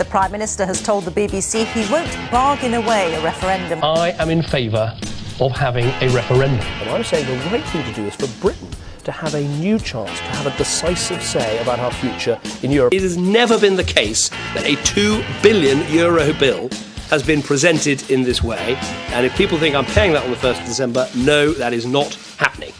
Prime Minister has told the BBC he won't bargain away a referendum. I am in favour of having a referendum. And I'm saying the right thing to do is for Britain to have a new chance, to have a decisive say about our future in Europe. It has never been the case that a €2 billion bill has been presented in this way. And if people think I'm paying that on the 1st of December, no, that is not happening.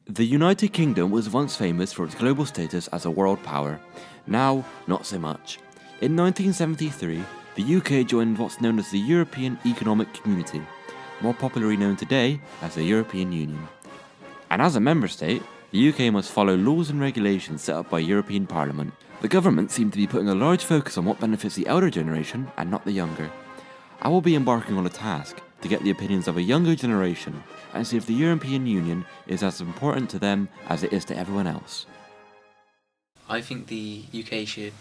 The United Kingdom was once famous for its global status as a world power. Now, not so much. In 1973, the UK joined what's known as the European Economic Community, more popularly known today as the European Union. And as a member state, the UK must follow laws and regulations set up by European Parliament. The government seemed to be putting a large focus on what benefits the elder generation and not the younger. I will be embarking on a task to get the opinions of a younger generation and see if the European Union is as important to them as it is to everyone else. I think the UK should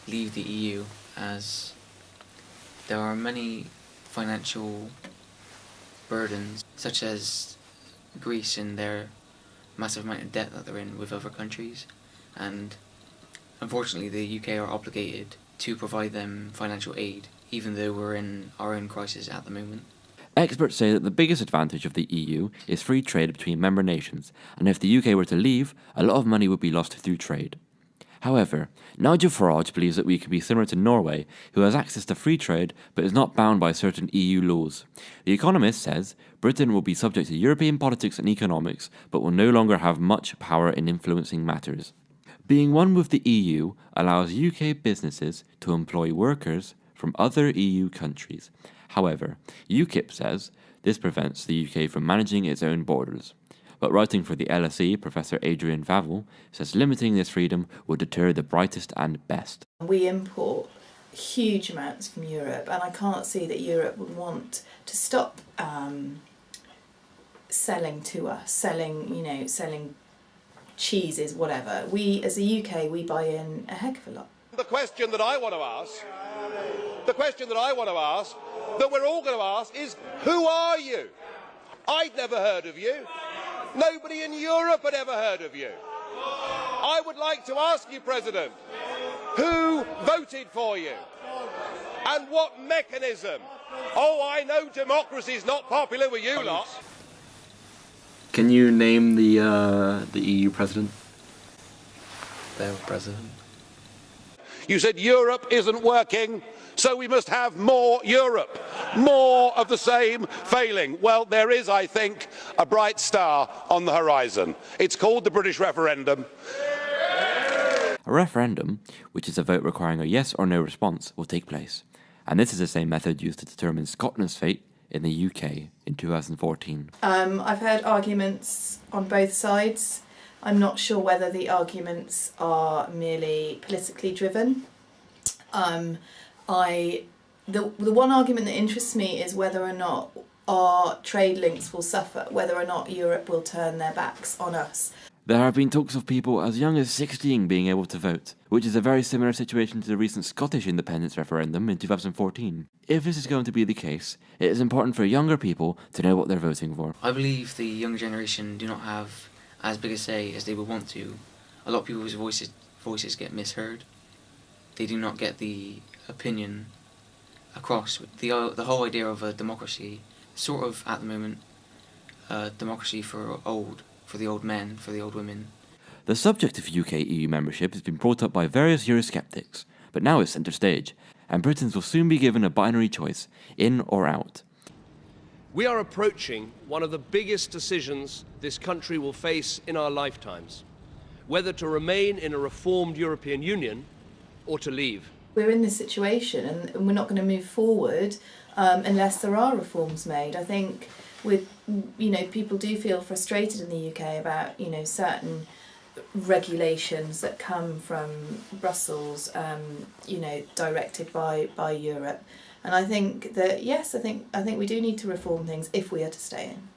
leave the EU as there are many financial burdens, such as Greece and their massive amount of debt that they're in with other countries, and unfortunately the UK are obligated to provide them financial aid, even though we're in our own crisis at the moment. Experts say that the biggest advantage of the EU is free trade between member nations, and if the UK were to leave, a lot of money would be lost through trade. However, Nigel Farage believes that we could be similar to Norway, who has access to free trade but is not bound by certain EU laws. The Economist says Britain will be subject to European politics and economics, but will no longer have much power in influencing matters. Being one with the EU allows UK businesses to employ workers from other EU countries. However, UKIP says this prevents the UK from managing its own borders. But writing for the LSE, Professor Adrian Vavel says limiting this freedom would deter the brightest and best. We import huge amounts from Europe, and I can't see that Europe would want to stop selling to us, selling cheeses, whatever. We, as a UK, we buy in a heck of a lot. The question that I want to ask, that we're all going to ask is, who are you? I'd never heard of you. Nobody in Europe had ever heard of you. I would like to ask you, President, who voted for you? And what mechanism? Oh, I know democracy's not popular with you lot. Can you name the EU president? Their president. You said Europe isn't working, so we must have more Europe. More of the same failing. Well, there is, I think, a bright star on the horizon. It's called the British referendum. A referendum, which is a vote requiring a yes or no response, will take place. And this is the same method used to determine Scotland's fate in the UK in 2014. I've heard arguments on both sides. I'm not sure whether the arguments are merely politically driven. The one argument that interests me is whether or not our trade links will suffer, whether or not Europe will turn their backs on us. There have been talks of people as young as 16 being able to vote, which is a very similar situation to the recent Scottish independence referendum in 2014. If this is going to be the case, it is important for younger people to know what they're voting for. I believe the younger generation do not have as big a say as they would want to. A lot of people's voices get misheard. They do not get the opinion across. The whole idea of a democracy, sort of at the moment, democracy for the old men, for the old women. The subject of UK EU membership has been brought up by various Eurosceptics, but now is centre stage, and Britons will soon be given a binary choice, in or out. We are approaching one of the biggest decisions this country will face in our lifetimes, whether to remain in a reformed European Union or to leave. We're in this situation and we're not going to move forward unless there are reforms made. I think people do feel frustrated in the UK about, certain regulations that come from Brussels, directed by Europe. And I think that, yes, I think we do need to reform things if we are to stay in.